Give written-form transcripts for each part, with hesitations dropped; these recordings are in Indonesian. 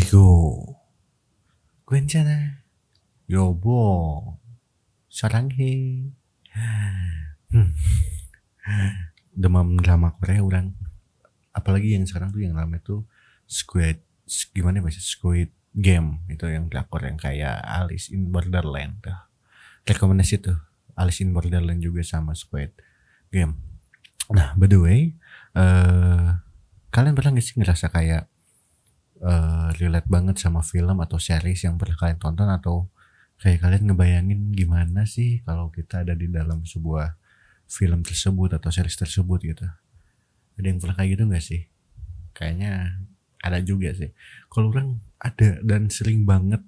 이거 괜찮아. 여보, 사랑해. Hmm, demam drama Korea orang. Apalagi yang sekarang tuh yang rame tuh Squid, gimana bahasa Squid Game itu yang drakor yang kayak Alice in Borderland tuh. Rekomendasi tuh Alice in Borderland juga sama Squid Game. Nah, by the way, eh kalian pernah gak sih ngerasa kayak relate banget sama film atau series yang pernah kalian tonton, atau kayak kalian ngebayangin gimana sih kalau kita ada di dalam sebuah film tersebut atau series tersebut gitu. Ada yang pernah kayak gitu gak sih? Kayaknya ada juga sih. Kalau orang ada, dan sering banget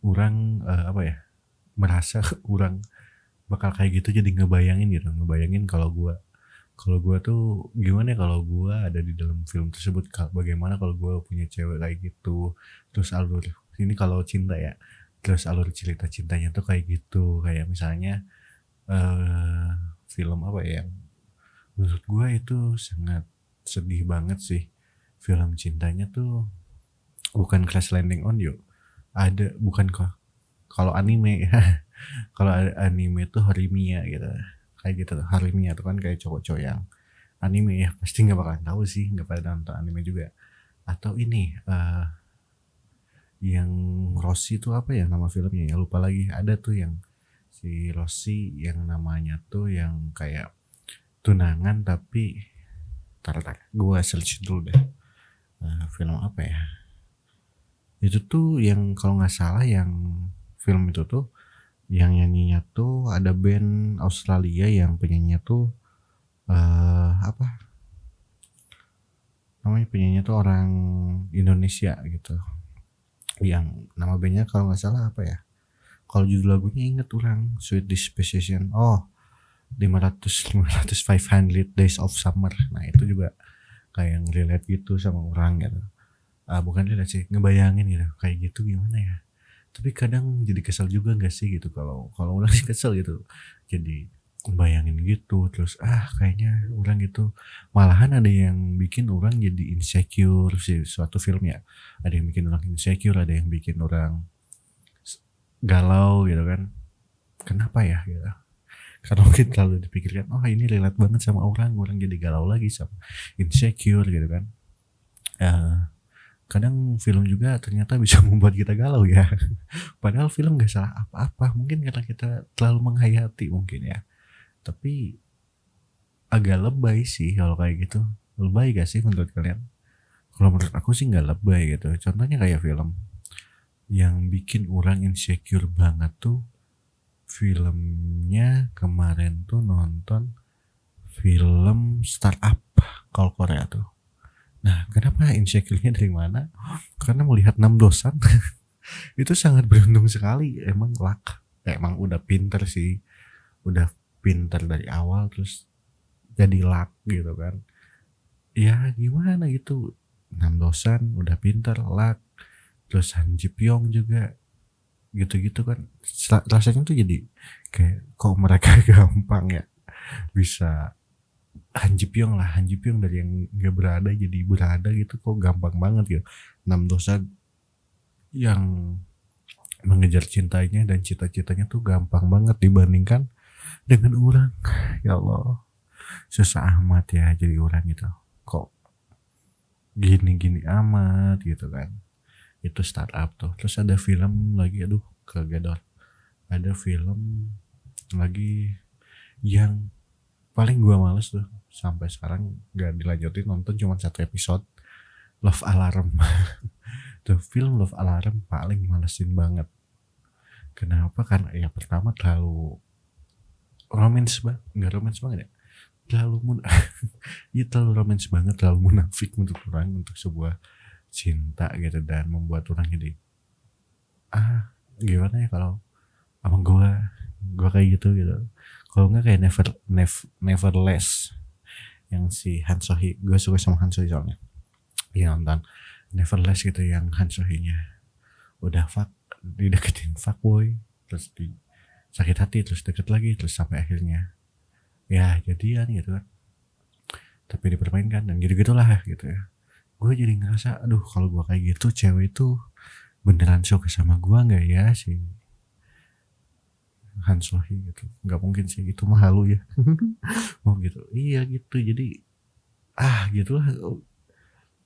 orang merasa orang bakal kayak gitu, jadi ngebayangin gitu, ngebayangin kalau gua tuh gimana ya kalau gua ada di dalam film tersebut, bagaimana kalau gua punya cewek kayak gitu. Terus alur ini kalau cinta ya, terus alur cerita cintanya tuh kayak gitu, kayak misalnya eh film apa ya yang menurut gua itu sangat sedih banget sih, film cintanya tuh bukan Crash Landing on You, ada bukan kok kalau anime ya. Kalau anime tuh Horimiya gitu, kayak gitu tuh. Horimiya tuh kan kayak cowok-cowok yang anime ya, pasti nggak bakalan tahu sih, nggak pada nonton anime juga. Atau ini yang Rossi tuh apa ya nama filmnya ya, lupa lagi. Ada tuh yang si Rossi yang namanya tuh yang kayak tunangan tapi tar gua search dulu deh. Film apa ya itu tuh, yang kalau nggak salah yang film itu tuh yang nyanyinya tuh ada band Australia, yang penyanyinya tuh apa namanya, penyanyinya tuh orang Indonesia gitu, yang nama bandnya kalau nggak salah apa ya, kalau judul lagunya inget orang, Sweet Disposition. Oh, 500 Days of Summer. Nah itu juga kayak yang relate gitu sama orang gitu. Bukan relate sih, ngebayangin gitu kayak gitu gimana ya. Tapi kadang jadi kesel juga gak sih gitu, kalau orang sih kesel gitu, jadi bayangin gitu. Terus kayaknya orang gitu, malahan ada yang bikin orang jadi insecure sih suatu film ya. Ada yang bikin orang insecure, ada yang bikin orang galau gitu kan. Kenapa ya gitu, karena mungkin terlalu dipikirkan, oh ini relate banget sama orang jadi galau lagi sama insecure gitu kan. Kadang film juga ternyata bisa membuat kita galau ya. Padahal film gak salah apa-apa, mungkin karena kita terlalu menghayati mungkin ya. Tapi agak lebay sih kalau kayak gitu. Lebay gak sih menurut kalian? Kalau menurut aku sih gak lebay gitu. Contohnya kayak film yang bikin orang insecure banget tuh, filmnya kemarin tuh nonton film Startup kalau Korea tuh. Nah, kenapa insecure-nya dari mana? Karena melihat 6 dosan itu sangat beruntung sekali. Emang luck. Emang udah pinter sih. Udah pinter dari awal terus jadi luck gitu kan. Ya gimana gitu. 6 dosan udah pinter, luck. Terus Han Ji Pyong juga gitu-gitu kan. Rasanya tuh jadi kayak kok mereka gampang ya bisa. Han Ji Pyong dari yang gak berada jadi berada gitu, kok gampang banget gitu. 6 dosa yang mengejar cintanya dan cita-citanya tuh gampang banget dibandingkan dengan orang. Ya Allah, susah amat ya jadi orang gitu, kok gini-gini amat gitu kan. Itu Startup tuh. Terus ada film lagi, aduh kegedor, ada film lagi yang paling gua males tuh, sampai sekarang gak dilanjutin nonton, cuma 1 episode, Love Alarm. Tuh film Love Alarm paling malesin banget. Kenapa? Karena ya pertama terlalu romance banget, nggak romance banget ya, terlalu ya terlalu romance banget, terlalu munafik untuk orang, untuk sebuah cinta gitu, dan membuat orang jadi gimana ya kalau sama gua kayak gitu. Kalau nggak kayak Neverless yang si Han So-hee, gue suka sama Han So-hee soalnya. Iya nonton Neverless gitu, yang Han So-hee-nya udah dideketin fuckboy, terus sakit hati, terus deket lagi, terus sampai akhirnya ya jadian gitu kan. Tapi dipermainkan dan gitu-gitulah gitu ya. gue jadi ngerasa aduh kalau gue kayak gitu cewek itu beneran suka sama gue nggak ya si Han Sohee gitu. Nggak mungkin sih, itu mah halu ya. Oh gitu, iya gitu. Jadi gitu lah.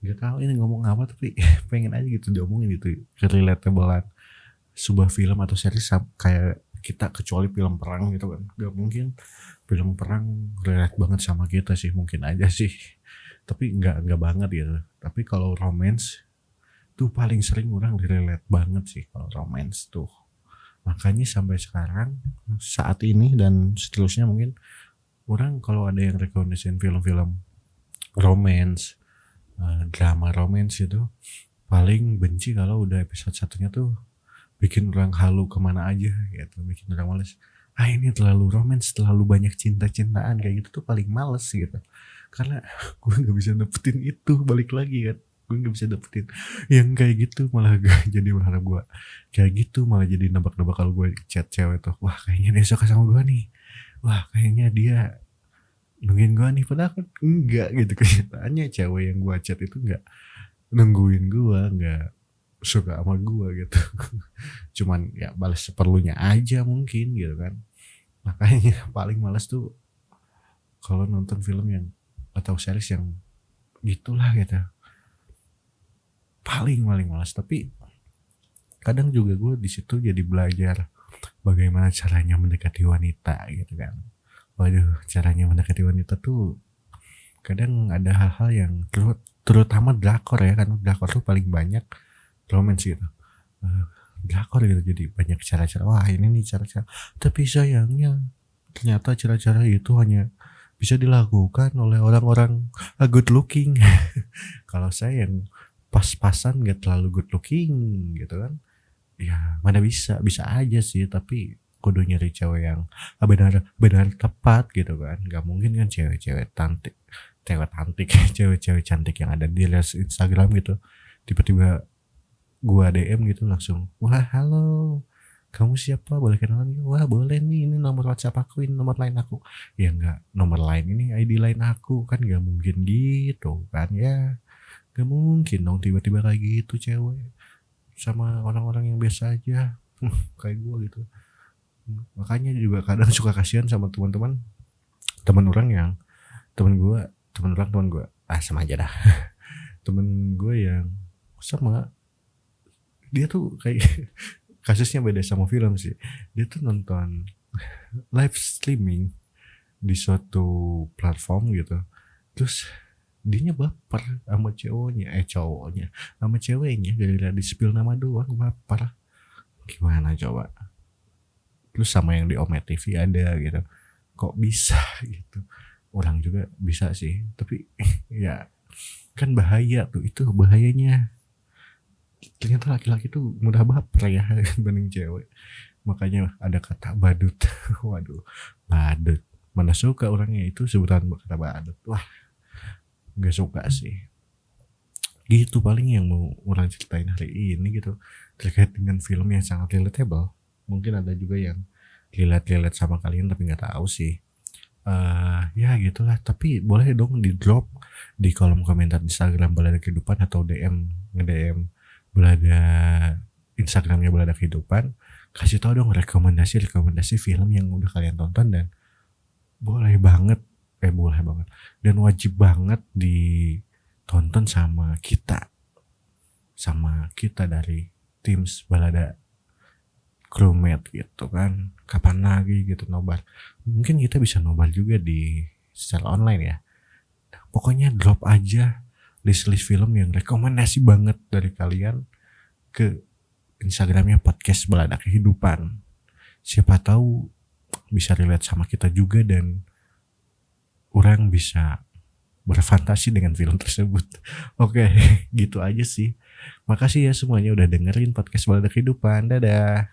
Gak tahu ini ngomong apa tapi pengen aja gitu diomongin gitu, relatable sebuah film atau series kayak kita, kecuali film perang gitu kan, gak mungkin film perang relate banget sama kita sih, mungkin aja sih tapi nggak banget gitu. Tapi kalau romance tuh paling sering orang relate banget sih kalau romance tuh. Makanya sampai sekarang, saat ini dan seterusnya mungkin, orang kalau ada yang rekomendasiin film-film romance, drama romance itu, paling benci kalau udah episode satunya tuh bikin orang halu kemana aja gitu, bikin orang males. Ini terlalu romance, terlalu banyak cinta-cintaan kayak gitu tuh paling males gitu. Karena gue nggak bisa dapetin itu, balik lagi kan, gue nggak bisa dapetin yang kayak gitu, malah gak jadi berharap gue kayak gitu, malah jadi nebak-nebak kalau gue chat cewek tuh, wah kayaknya dia suka sama gue nih, wah kayaknya dia nungguin gue nih, padahal kan enggak gitu. Kenyataannya cewek yang gue chat itu enggak nungguin gue, enggak suka sama gue gitu. Cuman ya balas seperlunya aja mungkin gitu kan. Makanya paling males tuh kalau nonton film yang atau series yang gitulah gitu, paling malas. Tapi kadang juga gue di situ jadi belajar bagaimana caranya mendekati wanita gitu kan. Waduh, caranya mendekati wanita tuh kadang ada hal-hal yang terutama drakor ya kan, drakor tuh paling banyak romance gitu. Drakor gitu, jadi banyak cara-cara, wah ini nih cara-cara, tapi sayangnya ternyata cara-cara itu hanya bisa dilakukan oleh orang-orang good looking. Kalau saya yang pas-pasan gak terlalu good looking gitu kan, ya mana bisa aja sih, tapi kudu nyari cewek yang benar tepat gitu kan. Gak mungkin kan cewek-cewek cantik cewek-cewek cantik yang ada di Instagram gitu tiba-tiba gua DM gitu langsung, wah halo kamu siapa, boleh kenalan? Wah boleh nih, ini nomor WhatsApp aku, ini nomor line aku. Ya enggak, nomor line ini ID line aku kan, gak mungkin gitu kan ya, gak mungkin dong tiba-tiba kayak gitu cewek sama orang-orang yang biasa aja kayak gua gitu. Makanya juga kadang suka kasihan sama teman orang yang teman gue sama aja dah. Temen gue yang sama, dia tuh kayak kasusnya beda sama film sih. Dia tuh nonton live streaming di suatu platform gitu, terus dianya baper sama cowoknya sama ceweknya, gara-gara di spill nama doang baper. Gimana coba? Terus sama yang di Omet TV ada gitu, kok bisa gitu. Orang juga bisa sih, tapi ya kan bahaya tuh, itu bahayanya. Ternyata laki-laki tuh mudah baper ya dibanding cewek. Makanya ada kata badut. Waduh, badut. Mana suka orangnya itu sebutan kata badut. Wah, gak suka sih. Gitu paling yang mau orang ceritain hari ini gitu, terkait dengan film yang sangat relatable. Mungkin ada juga yang relate sama kalian tapi nggak tahu sih. Ya gitulah. Tapi boleh dong di drop di kolom komentar Instagram Balada Kehidupan atau nge-DM Balada Instagramnya Balada Kehidupan. Kasih tahu dong rekomendasi film yang udah kalian tonton, dan boleh banget dan wajib banget ditonton sama kita dari tim Balada crewmate gitu kan. Kapan lagi gitu nobar, mungkin kita bisa nobar juga di secara online ya. Pokoknya drop aja list film yang rekomendasi banget dari kalian ke Instagramnya podcast Balada Kehidupan. Siapa tahu bisa relate sama kita juga dan orang bisa berfantasi dengan film tersebut. Oke, gitu aja sih. Makasih ya semuanya udah dengerin podcast Balada Kehidupan. Dadah.